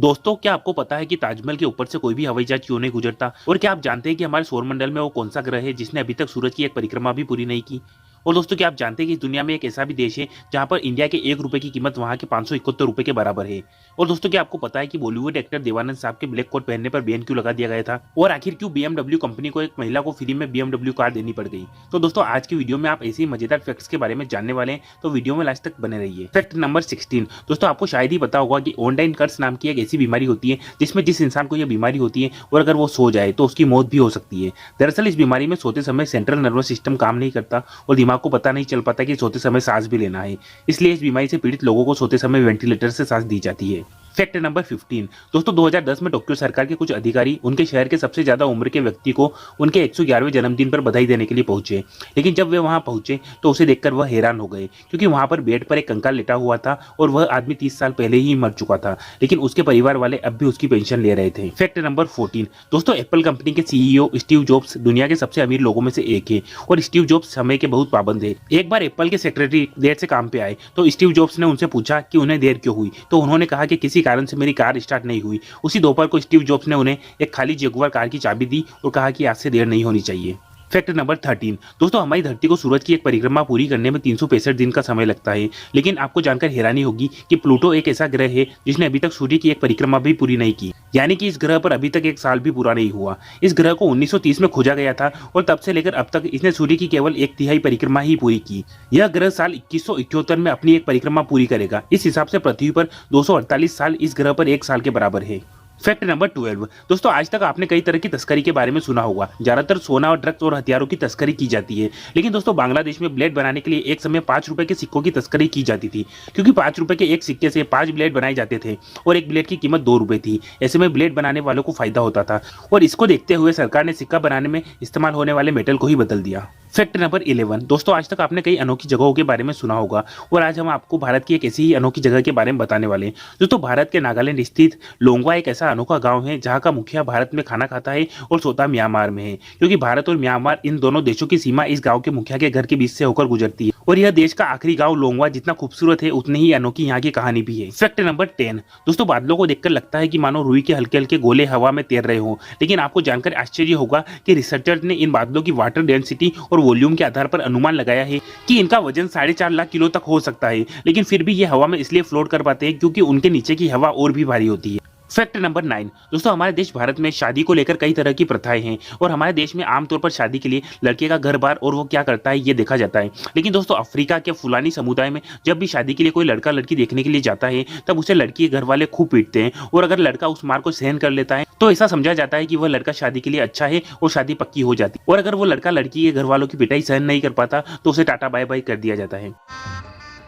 दोस्तों, क्या आपको पता है कि ताजमहल के ऊपर से कोई भी हवाई जहाज क्यों नहीं गुजरता? और क्या आप जानते हैं कि हमारे सौरमंडल में वो कौन सा ग्रह है जिसने अभी तक सूरज की एक परिक्रमा भी पूरी नहीं की? और दोस्तों, क्या आप जानते हैं कि इस दुनिया में एक ऐसा भी देश है जहां पर इंडिया के 1 रुपए की कीमत वहां के 571 रुपए के बराबर है? और दोस्तों, क्या आपको पता है कि बॉलीवुड एक्टर देवानंद साहब के ब्लैक कोट पहनने पर बैन क्यों लगा दिया गया था? और आखिर क्यों BMW कंपनी को एक महिला को फ्री में BMW कार देनी पड़ गई? तो दोस्तों, आज की वीडियो में आप ऐसे ही मजेदार फैक्ट्स के बारे में जानने वाले हैं, तो वीडियो में लास्ट तक बने रहिए। Fact number 16। दोस्तों, आपको शायद ही पता होगा कि ऑनलाइन कर्ज नाम की एक ऐसी बीमारी होती है जिसमें जिस इंसान को यह बीमारी होती है और अगर वो सो जाए तो उसकी मौत भी हो सकती है। दरअसल इस बीमारी में सोते समय सेंट्रल नर्वस सिस्टम काम नहीं करता और दिमाग को पता नहीं चल पाता कि सोते समय सांस भी लेना है। इसलिए इस बीमारी से पीड़ित लोगों को सोते समय वेंटिलेटर से सांस दी जाती है। Fact number 15। दोस्तों, 2010 में टोक्यो सरकार के कुछ अधिकारी उनके शहर के सबसे ज्यादा उम्र के व्यक्ति को उनके 111वें जन्मदिन पर बधाई देने के लिए पहुंचे। लेकिन जब वे वहां पहुंचे तो उसे देखकर वह हैरान हो गए, क्योंकि वहां पर बेड पर एक कंकाल लेटा हुआ था और वह आदमी 30 साल पहले ही मर चुका था, लेकिन उसके परिवार वाले अब भी उसकी पेंशन ले रहे थे। Fact number 14। दोस्तों, एप्पल कंपनी के CEO स्टीव जॉब्स दुनिया के सबसे अमीर लोगों में से एक है और स्टीव जॉब्स समय के बहुत पाबंद है। एक बार एप्पल के सेक्रेटरी देर से काम पे आए तो स्टीव जॉब्स ने उनसे पूछा कि उन्हें देर क्यों हुई, तो उन्होंने कहा कि किसी कारण से मेरी कार स्टार्ट नहीं हुई। उसी दोपहर को स्टीव जॉब्स ने उन्हें एक खाली जगुआर कार की चाबी दी और कहा कि आज से देर नहीं होनी चाहिए। Fact number 13। दोस्तों, हमारी धरती को सूरज की एक परिक्रमा पूरी करने में 365 दिन का समय लगता है, लेकिन आपको जानकर हैरानी होगी कि प्लूटो एक ऐसा ग्रह है जिसने अभी तक सूर्य की एक परिक्रमा भी पूरी नहीं की, यानी कि इस ग्रह पर अभी तक 1 साल भी पूरा नहीं हुआ। इस ग्रह को 1930 में खोजा गया था और तब से लेकर अब तक इसने सूर्य की केवल 1/3 परिक्रमा ही पूरी की। यह ग्रह साल 2178 में अपनी एक परिक्रमा पूरी करेगा। इस हिसाब से पृथ्वी पर 248 साल इस ग्रह पर 1 साल के बराबर है। Fact number 12। दोस्तों, आज तक आपने कई तरह की तस्करी के बारे में सुना होगा। ज्यादातर सोना और ड्रग्स और हथियारों की तस्करी की जाती है, लेकिन दोस्तों बांग्लादेश में ब्लेड बनाने के लिए एक समय 5 रुपए के सिक्कों की तस्करी की जाती थी, क्योंकि 5 रुपए के एक सिक्के से 5 ब्लेड बनाए जाते थे और एक ब्लेड की कीमत 2 रुपए थी। ऐसे में ब्लेड बनाने वालों को फायदा होता था और इसको देखते हुए सरकार ने सिक्का बनाने में इस्तेमाल होने वाले मेटल को ही बदल दिया। Fact number 11। दोस्तों, आज तक आपने कई अनोखी जगहों के बारे में सुना होगा और आज हम आपको भारत की एक ऐसी ही अनोखी जगह के बारे में बताने वाले हैं। दोस्तों, भारत के नागालैंड स्थित लोंगवा एक ऐसा अनोखा गांव है जहां का मुखिया भारत में खाना खाता है और सोता म्यांमार में है, क्योंकि भारत और म्यांमार इन दोनों देशों की सीमा इस गांव के मुखिया के घर के बीच से होकर गुजरती है और यह देश का आखिरी गांव लोंगवा जितना खूबसूरत है उतनी ही अनोखी यहाँ की कहानी भी है। Fact number 10। दोस्तों, बादलों को देखकर लगता है कि मानो रुई के हल्के हल्के गोले हवा में तैर रहे हों, लेकिन आपको जानकर आश्चर्य होगा कि रिसर्चर्स ने इन बादलों की वाटर डेंसिटी और वॉल्यूम के आधार पर अनुमान लगाया है कि इनका वजन 4.5 लाख किलो तक हो सकता है, लेकिन फिर भी ये हवा में इसलिए फ्लोट कर पाते हैं क्योंकि उनके नीचे की हवा और भी भारी होती है। Fact number 9। दोस्तों, हमारे देश भारत में शादी को लेकर कई तरह की प्रथाएं हैं और हमारे देश में आमतौर पर शादी के लिए लड़के का घर बार और वो क्या करता है ये देखा जाता है, लेकिन दोस्तों अफ्रीका के फुलानी समुदाय में जब भी शादी के लिए कोई लड़का लड़की देखने के लिए जाता है तब उसे लड़की के घर वाले खूब पीटते हैं और अगर लड़का उस मार को सहन कर लेता है तो ऐसा समझा जाता है कि वह लड़का शादी के लिए अच्छा है और शादी पक्की हो जाती है, और अगर वो लड़का लड़की के घर वालों की पिटाई सहन नहीं कर पाता तो उसे टाटा बाय बाय कर दिया जाता है।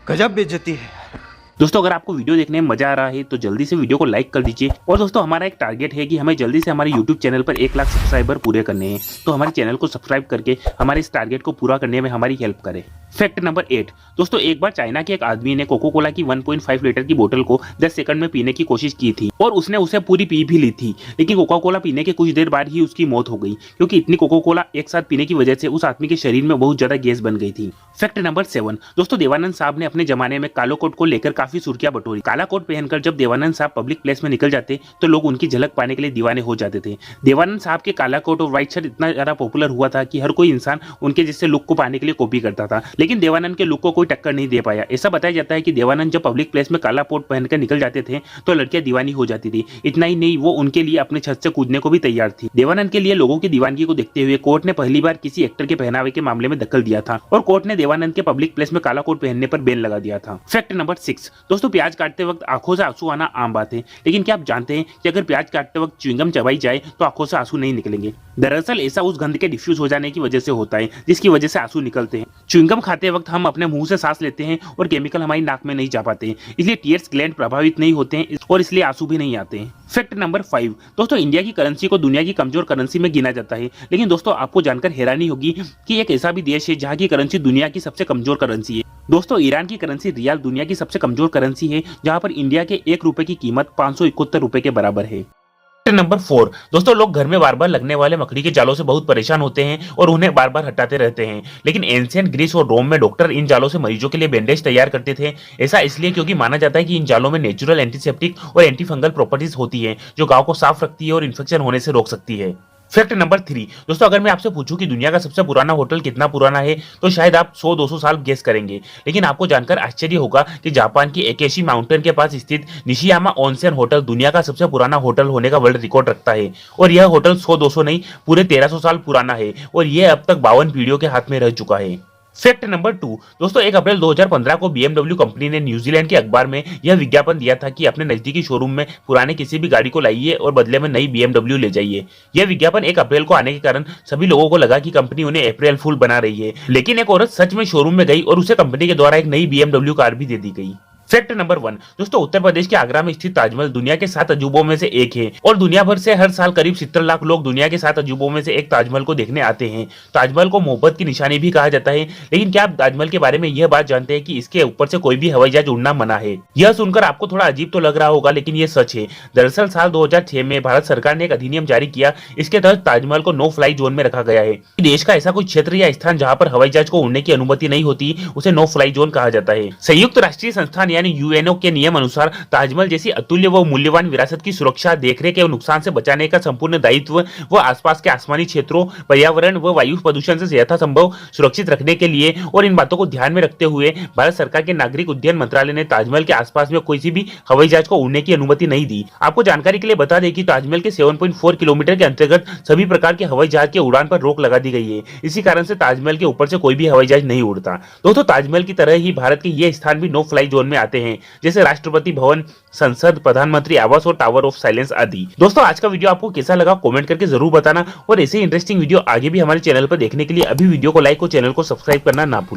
गजब बेइज्जती है। दोस्तों, अगर आपको वीडियो देखने में मजा आ रहा है तो जल्दी से वीडियो को लाइक कर दीजिए। और दोस्तों, हमारा एक टारगेट है कि हमें जल्दी से हमारे YouTube चैनल पर 1 लाख सब्सक्राइबर पूरे करने हैं, तो हमारे चैनल को सब्सक्राइब करके हमारे इस टारगेट को पूरा करने में हमारी हेल्प करें। Fact number 8। दोस्तों, एक बार चाइना के एक आदमी ने कोको कोला की 1.5 लीटर की बोतल को 10 सेकंड में पीने की कोशिश की थी और उसने उसे पूरी पी भी ली थी, लेकिन कोका कोला पीने के कुछ देर बाद ही उसकी मौत हो गई, क्योंकि इतनी कोको कोला एक साथ पीने की वजह से उस आदमी के शरीर में बहुत ज्यादा गैस बन गई थी। Fact number 7। दोस्तों, देवानंद साहब ने अपने जमाने में कालो कोट को लेकर काफी सुर्खियां बटोरी। काला कोट पहनकर जब देवानंद साहब पब्लिक प्लेस में निकल जाते तो लोग उनकी झलक पाने के लिए दीवाने हो जाते थे। देवानंद साहब के काला कोट और व्हाइट शर्ट इतना ज्यादा पॉपुलर हुआ था कि हर कोई इंसान उनके जैसे लुक को पाने के लिए कॉपी करता था, लेकिन देवानंद के लुक को कोई टक्कर नहीं दे पाया। ऐसा बताया जाता है कि देवानंद जब पब्लिक प्लेस में काला कोट पहनकर निकल जाते थे तो लड़कियां दीवानी हो जाती थी। इतना ही नहीं, वो उनके लिए अपने छत से कूदने को भी तैयार थी। देवानंद के लिए लोगों की दीवानगी को देखते हुए कोर्ट ने पहली बार किसी एक्टर के पहनावे के मामले में दखल दिया था और कोर्ट ने देवानंद के पब्लिक प्लेस में काला कोट पहनने पर बैन लगा दिया था। Fact number 6। दोस्तों, प्याज काटते वक्त आंखों से आंसू आना आम बात है, लेकिन क्या आप जानते हैं कि अगर प्याज काटते वक्त च्युइंगम चबाई जाए तो आंखों से आंसू नहीं निकलेंगे? दरअसल ऐसा उस गंध के डिफ्यूज हो जाने की वजह से होता है जिसकी वजह से आंसू निकलते हैं। च्युइंगम खाते वक्त हम अपने मुंह से सांस लेते हैं और केमिकल हमारी नाक में नहीं जा पाते, इसलिए टीयर्स ग्लैंड प्रभावित नहीं होते हैं और इसलिए आंसू भी नहीं आते हैं। Fact number 5। दोस्तों, इंडिया की करेंसी को दुनिया की कमजोर करेंसी में गिना जाता है, लेकिन दोस्तों आपको जानकर हैरानी होगी कि एक ऐसा भी देश है जहां की करेंसी दुनिया की सबसे कमजोर करेंसी है। दोस्तों, ईरान की करेंसी रियाल दुनिया की सबसे कमजोर करेंसी है, जहां पर इंडिया के 1 रुपए की कीमत 571 रुपए के बराबर है। नंबर 4 दोस्तों, लोग घर में बार बार लगने वाले मकड़ी के जालों से बहुत परेशान होते हैं और उन्हें बार बार हटाते रहते हैं। लेकिन एंशियंट ग्रीस और रोम में डॉक्टर इन जालों से मरीजों के लिए बैंडेज तैयार करते थे। ऐसा इसलिए क्योंकि माना जाता है कि इन जालों में नेचुरल एंटीसेप्टिक और एंटी फंगल प्रॉपर्टीज होती है जो घाव को साफ रखती है और इन्फेक्शन होने से रोक सकती है। फैक्ट नंबर 3 दोस्तों, अगर मैं आपसे पूछूं कि दुनिया का सबसे पुराना होटल कितना पुराना है तो शायद आप 100-200 साल गेस करेंगे। लेकिन आपको जानकर आश्चर्य होगा कि जापान की एकेशी माउंटेन के पास स्थित निशियामा ओनसेन होटल दुनिया का सबसे पुराना होटल होने का वर्ल्ड रिकॉर्ड रखता है। और यह होटल 100-200 नहीं, पूरे 1300 साल पुराना है और यह अब तक 52 पीढ़ियों के हाथ में रह चुका है। फैक्ट नंबर 2 दोस्तों, 1 अप्रैल 2015 को BMW कंपनी ने न्यूजीलैंड के अखबार में यह विज्ञापन दिया था कि अपने नजदीकी शोरूम में पुराने किसी भी गाड़ी को लाइए और बदले में नई BMW ले जाइए। यह विज्ञापन 1 अप्रैल को आने के कारण सभी लोगों को लगा कि कंपनी उन्हें अप्रैल फूल बना रही है। लेकिन एक औरत सच में शोरूम में गई और उसे कंपनी के द्वारा एक नई BMW कार भी दे दी गई। फैक्ट नंबर 1 दोस्तों, उत्तर प्रदेश के आगरा में स्थित ताजमहल दुनिया के 7 अजूबों में से एक है और दुनिया भर से हर साल करीब 70 लाख लोग दुनिया के 7 अजूबों में से एक ताजमहल को देखने आते हैं। ताजमहल को मोहब्बत की निशानी भी कहा जाता है। लेकिन क्या आप ताजमहल के बारे में यह बात जानते हैं कि इसके ऊपर से कोई भी हवाई जहाज उड़ना मना है? यह सुनकर आपको थोड़ा अजीब तो लग रहा होगा, लेकिन यह सच है। दरअसल साल 2006 में भारत सरकार ने एक अधिनियम जारी किया। इसके तहत ताजमहल को नो फ्लाई जोन में रखा गया है। देश का ऐसा कोई क्षेत्र या स्थान जहां पर हवाई जहाज को उड़ने की अनुमति नहीं होती उसे नो फ्लाई जोन कहा जाता है। संयुक्त राष्ट्रीय संस्थान यानी यूएनओ के नियम अनुसार ताजमहल जैसी अतुल्य व मूल्यवान विरासत की सुरक्षा, देखरेख एवं नुकसान से बचाने का संपूर्ण दायित्व व आसपास के आसमानी क्षेत्रों, पर्यावरण व वायु प्रदूषण से यथासंभव सुरक्षित रखने के लिए और इन बातों को ध्यान में रखते हुए भारत सरकार के नागरिक उड्डयन मंत्रालय ने ताजमहल के आसपास में किसी भी हवाई जहाज को उड़ने की अनुमति नहीं दी। आपको जानकारी के लिए बता दें कि ताजमहल के 7.4 किलोमीटर के अंतर्गत सभी प्रकार के हवाई जहाज के उड़ान पर रोक लगा दी गई है। इसी कारण से ताजमहल के ऊपर से कोई भी हवाई जहाज नहीं उड़ता। दोस्तों, ताजमहल की तरह ही भारत के ये स्थान भी नो फ्लाई जोन में आते हैं, जैसे राष्ट्रपति भवन, संसद, प्रधानमंत्री आवास और टावर ऑफ साइलेंस आदि। दोस्तों, आज का वीडियो आपको कैसा लगा कमेंट करके जरूर बताना और ऐसे इंटरेस्टिंग वीडियो आगे भी हमारे चैनल पर देखने के लिए अभी वीडियो को लाइक और चैनल को सब्सक्राइब करना ना भूलें।